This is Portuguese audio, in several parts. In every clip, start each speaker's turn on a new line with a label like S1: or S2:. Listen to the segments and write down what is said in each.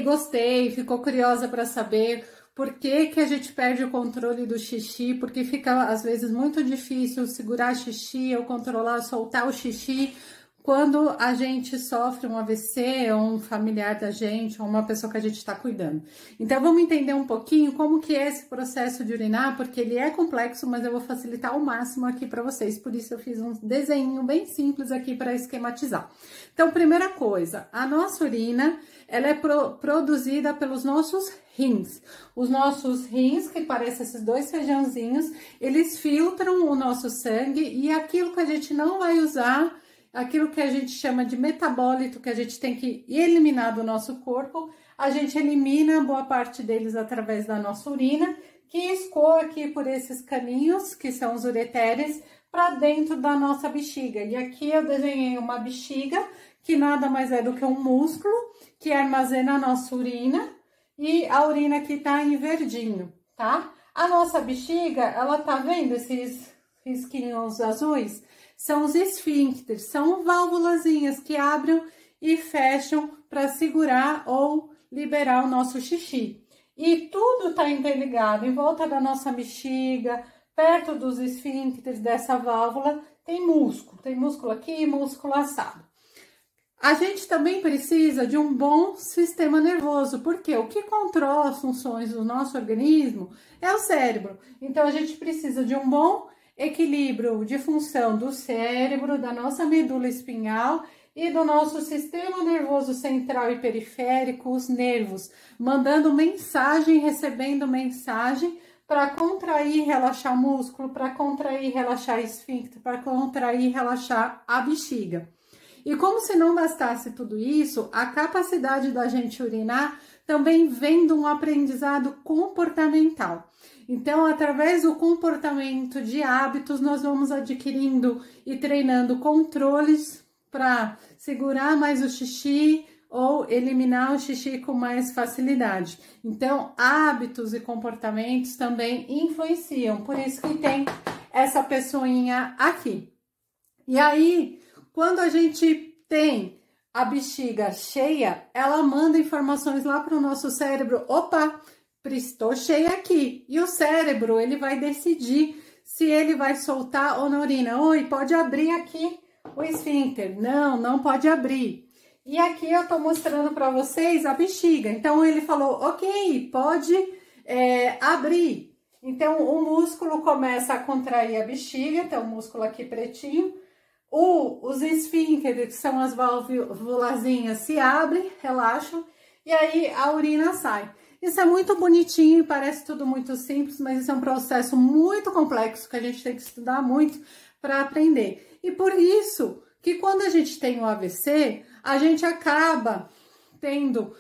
S1: gostei, ficou curiosa para saber por que que a gente perde o controle do xixi, porque fica às vezes muito difícil segurar xixi ou controlar, soltar o xixi quando a gente sofre um AVC ou um familiar da gente ou uma pessoa que a gente está cuidando. Então vamos entender um pouquinho como que é esse processo de urinar, porque ele é complexo, mas eu vou facilitar ao máximo aqui para vocês, por isso eu fiz um desenho bem simples aqui para esquematizar. Então, primeira coisa, a nossa urina, ela é produzida pelos nossos rins. Os nossos rins, que parecem esses dois feijãozinhos, eles filtram o nosso sangue e aquilo que a gente não vai usar, aquilo que a gente chama de metabólito, que a gente tem que eliminar do nosso corpo, a gente elimina boa parte deles através da nossa urina, que escoa aqui por esses caninhos, que são os ureteres, para dentro da nossa bexiga. E aqui eu desenhei uma bexiga, que nada mais é do que um músculo, que armazena a nossa urina, e a urina aqui tá em verdinho, tá? A nossa bexiga, ela tá vendo esses risquinhos azuis? São os esfíncteres, são válvulazinhas que abrem e fecham para segurar ou liberar o nosso xixi. E tudo tá interligado, em volta da nossa bexiga, perto dos esfíncteres dessa válvula, tem músculo aqui e músculo assado. A gente também precisa de um bom sistema nervoso, porque o que controla as funções do nosso organismo é o cérebro. Então, a gente precisa de um bom equilíbrio de função do cérebro, da nossa medula espinhal e do nosso sistema nervoso central e periférico, os nervos, mandando mensagem, recebendo mensagem para contrair e relaxar o músculo, para contrair e relaxar esfíncter, para contrair e relaxar a bexiga. E como se não bastasse tudo isso, a capacidade da gente urinar também vem de um aprendizado comportamental. Então, através do comportamento de hábitos, nós vamos adquirindo e treinando controles para segurar mais o xixi ou eliminar o xixi com mais facilidade. Então, hábitos e comportamentos também influenciam, por isso que tem essa pessoinha aqui. E aí, quando a gente tem a bexiga cheia, ela manda informações lá para o nosso cérebro, opa, estou cheia aqui. E o cérebro, ele vai decidir se ele vai soltar ou não urina. Oi, pode abrir aqui o esfíncter. Não, não pode abrir. E aqui eu tô mostrando para vocês a bexiga. Então, ele falou, ok, pode abrir. Então, o músculo começa a contrair a bexiga, tem o músculo aqui pretinho. Os esfíncteres, que são as válvulazinhas, se abrem, relaxam, e aí a urina sai. Isso é muito bonitinho, parece tudo muito simples, mas isso é um processo muito complexo que a gente tem que estudar muito para aprender. E por isso que quando a gente tem o AVC, a gente acaba tendo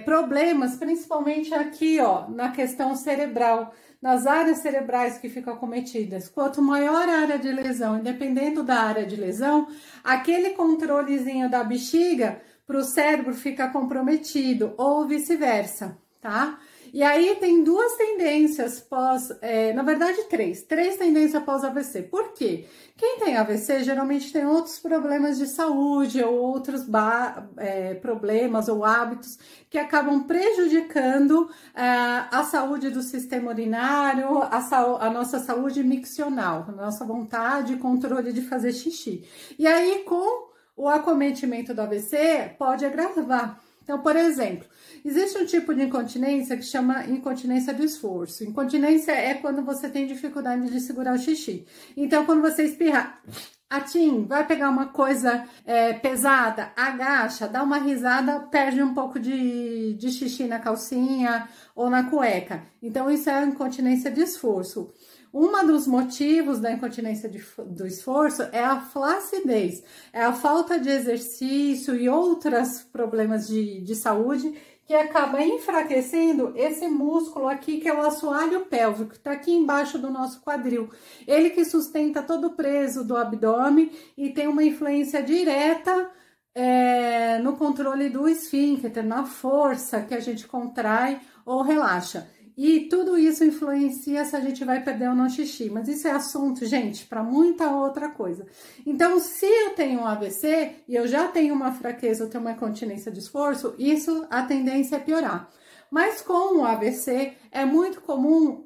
S1: problemas, principalmente aqui, ó, na questão cerebral, nas áreas cerebrais que ficam acometidas. Quanto maior a área de lesão, independendo da área de lesão, aquele controlezinho da bexiga para o cérebro fica comprometido, ou vice-versa, tá? E aí tem duas tendências na verdade três tendências pós AVC. Por quê? Quem tem AVC geralmente tem outros problemas de saúde ou outros problemas ou hábitos que acabam prejudicando a saúde do sistema urinário, a nossa saúde miccional, a nossa vontade e controle de fazer xixi. E aí com o acometimento do AVC pode agravar. Então, por exemplo, existe um tipo de incontinência que chama incontinência do esforço. Incontinência é quando você tem dificuldade de segurar o xixi. Então, quando você espirra, vai pegar uma coisa pesada, agacha, dá uma risada, perde um pouco de xixi na calcinha ou na cueca. Então, isso é a incontinência de esforço. Um dos motivos da incontinência do esforço é a flacidez, é a falta de exercício e outros problemas de saúde que acaba enfraquecendo esse músculo aqui, que é o assoalho pélvico, que está aqui embaixo do nosso quadril. Ele que sustenta todo o peso do abdômen e tem uma influência direta no controle do esfíncter, na força que a gente contrai ou relaxa. E tudo isso influencia se a gente vai perder ou não xixi. Mas isso é assunto, gente, para muita outra coisa. Então, se eu tenho um AVC e eu já tenho uma fraqueza, eu tenho uma incontinência de esforço, isso a tendência é piorar. Mas com o AVC, é muito comum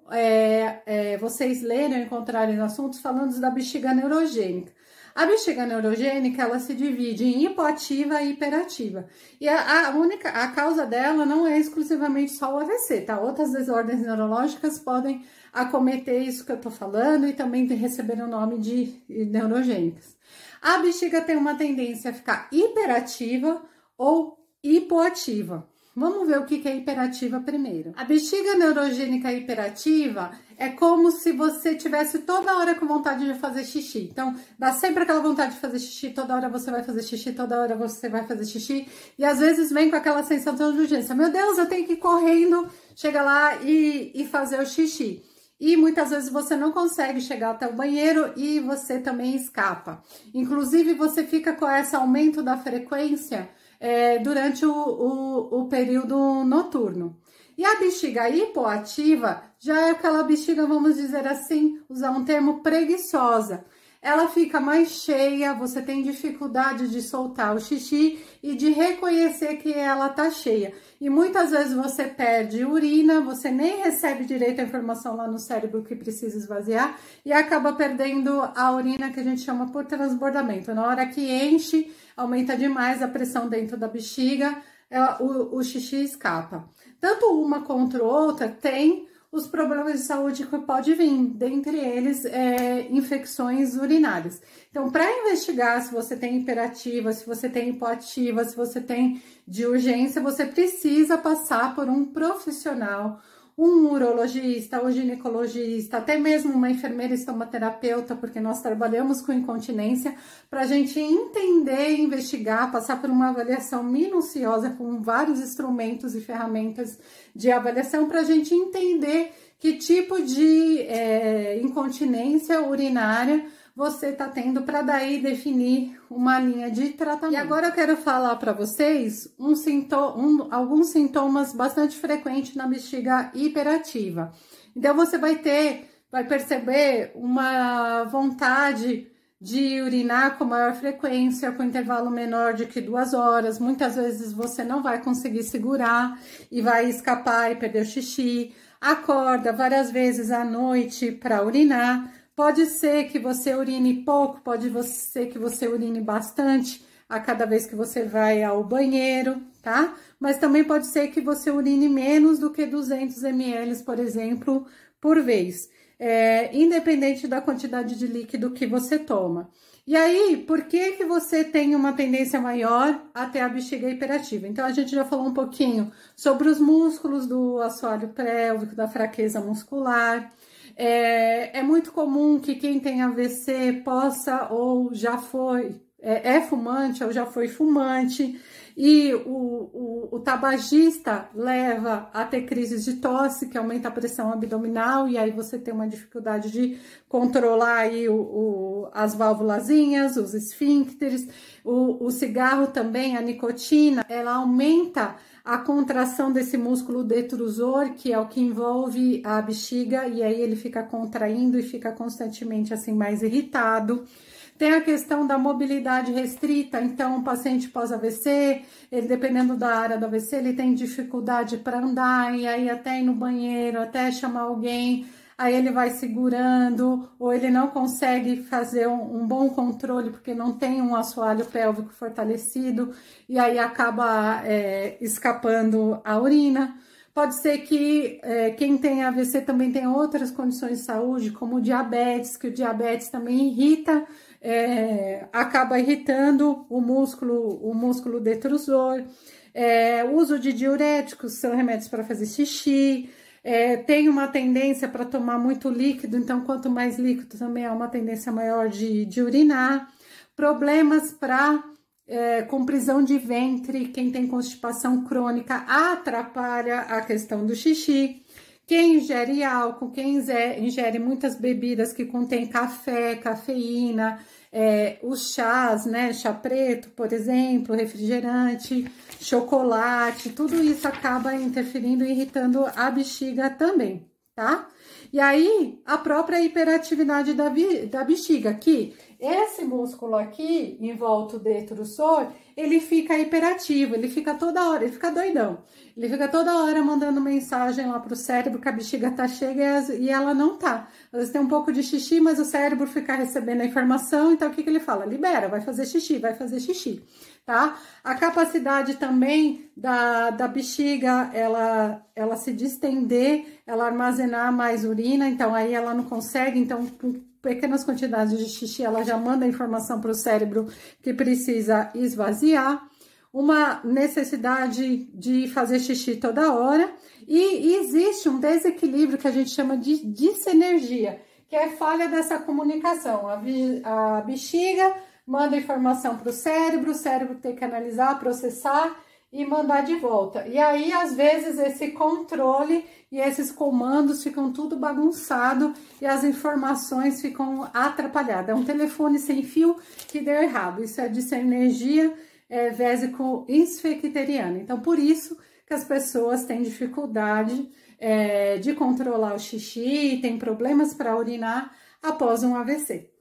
S1: vocês lerem ou encontrarem assuntos falando da bexiga neurogênica. A bexiga neurogênica, ela se divide em hipoativa e hiperativa. E a causa dela não é exclusivamente só o AVC, tá? Outras desordens neurológicas podem acometer isso que eu tô falando e também receber o nome de neurogênicas. A bexiga tem uma tendência a ficar hiperativa ou hipoativa. Vamos ver o que é hiperativa primeiro. A bexiga neurogênica hiperativa é como se você tivesse toda hora com vontade de fazer xixi. Então, dá sempre aquela vontade de fazer xixi, toda hora você vai fazer xixi, toda hora você vai fazer xixi. E às vezes vem com aquela sensação de urgência. Meu Deus, eu tenho que ir correndo, chegar lá e fazer o xixi. E muitas vezes você não consegue chegar até o banheiro e você também escapa. Inclusive, você fica com esse aumento da frequência durante o período noturno. E a bexiga hipoativa já é aquela bexiga, vamos dizer assim, usar um termo preguiçosa. Ela fica mais cheia, você tem dificuldade de soltar o xixi e de reconhecer que ela tá cheia. E muitas vezes você perde urina, você nem recebe direito a informação lá no cérebro que precisa esvaziar e acaba perdendo a urina, que a gente chama por transbordamento. Na hora que enche, aumenta demais a pressão dentro da bexiga, o xixi escapa. Tanto uma contra outra tem os problemas de saúde que pode vir, dentre eles infecções urinárias. Então, para investigar se você tem hiperativa, se você tem hipoativa, se você tem de urgência, você precisa passar por um profissional, um urologista, um ginecologista, até mesmo uma enfermeira estomaterapeuta, porque nós trabalhamos com incontinência, para a gente entender, investigar, passar por uma avaliação minuciosa com vários instrumentos e ferramentas de avaliação para a gente entender que tipo de incontinência urinária você tá tendo para daí definir uma linha de tratamento. E agora eu quero falar para vocês alguns sintomas bastante frequentes na bexiga hiperativa. Então você vai perceber uma vontade de urinar com maior frequência, com intervalo menor de que 2 horas. Muitas vezes você não vai conseguir segurar e vai escapar e perder o xixi. Acorda várias vezes à noite para urinar. Pode ser que você urine pouco, pode ser que você urine bastante a cada vez que você vai ao banheiro, tá? Mas também pode ser que você urine menos do que 200 ml, por exemplo, por vez. Independente da quantidade de líquido que você toma. E aí, por que você tem uma tendência maior a ter a bexiga hiperativa? Então, a gente já falou um pouquinho sobre os músculos do assoalho pélvico, da fraqueza muscular. É muito comum que quem tem AVC possa ou já foi, fumante ou já foi fumante, e o tabagista leva a ter crises de tosse, que aumenta a pressão abdominal, e aí você tem uma dificuldade de controlar aí as válvulazinhas, os esfíncteres. O cigarro também, a nicotina, ela aumenta a contração desse músculo detrusor, que é o que envolve a bexiga, e aí ele fica contraindo e fica constantemente assim mais irritado. Tem a questão da mobilidade restrita, então o paciente pós-AVC, ele dependendo da área do AVC, ele tem dificuldade para andar, e aí até ir no banheiro, até chamar alguém, aí ele vai segurando, ou ele não consegue fazer um bom controle, porque não tem um assoalho pélvico fortalecido, e aí acaba escapando a urina. Pode ser que quem tem AVC também tem outras condições de saúde, como o diabetes, que o diabetes também irrita, acaba irritando o músculo detrusor. Uso de diuréticos, são remédios para fazer xixi. Tem uma tendência para tomar muito líquido, então quanto mais líquido também há uma tendência maior de urinar. Problemas com prisão de ventre, quem tem constipação crônica atrapalha a questão do xixi. Quem ingere álcool, quem ingere muitas bebidas que contêm café, cafeína, os chás, né? Chá preto, por exemplo, refrigerante, chocolate, tudo isso acaba interferindo e irritando a bexiga também, tá? E aí, a própria hiperatividade da bexiga, que esse músculo aqui, em volta do detrusor, ele fica hiperativo, ele fica toda hora, ele fica doidão. Ele fica toda hora mandando mensagem lá pro cérebro que a bexiga tá cheia e ela não tá. Às vezes tem um pouco de xixi, mas o cérebro fica recebendo a informação, então o que que ele fala? Libera, vai fazer xixi, tá? A capacidade também da bexiga, ela se distender, ela armazenar mais urina, então aí ela não consegue, então com pequenas quantidades de xixi, ela já manda a informação para o cérebro que precisa esvaziar. Uma necessidade de fazer xixi toda hora, e existe um desequilíbrio que a gente chama de disenergia, que é falha dessa comunicação. A bexiga manda informação para o cérebro tem que analisar, processar e mandar de volta. E aí, às vezes, esse controle e esses comandos ficam tudo bagunçado e as informações ficam atrapalhadas. É um telefone sem fio que deu errado. Isso é disenergia vésico-insfecteriana. Então, por isso que as pessoas têm dificuldade de controlar o xixi, têm problemas para urinar após um AVC.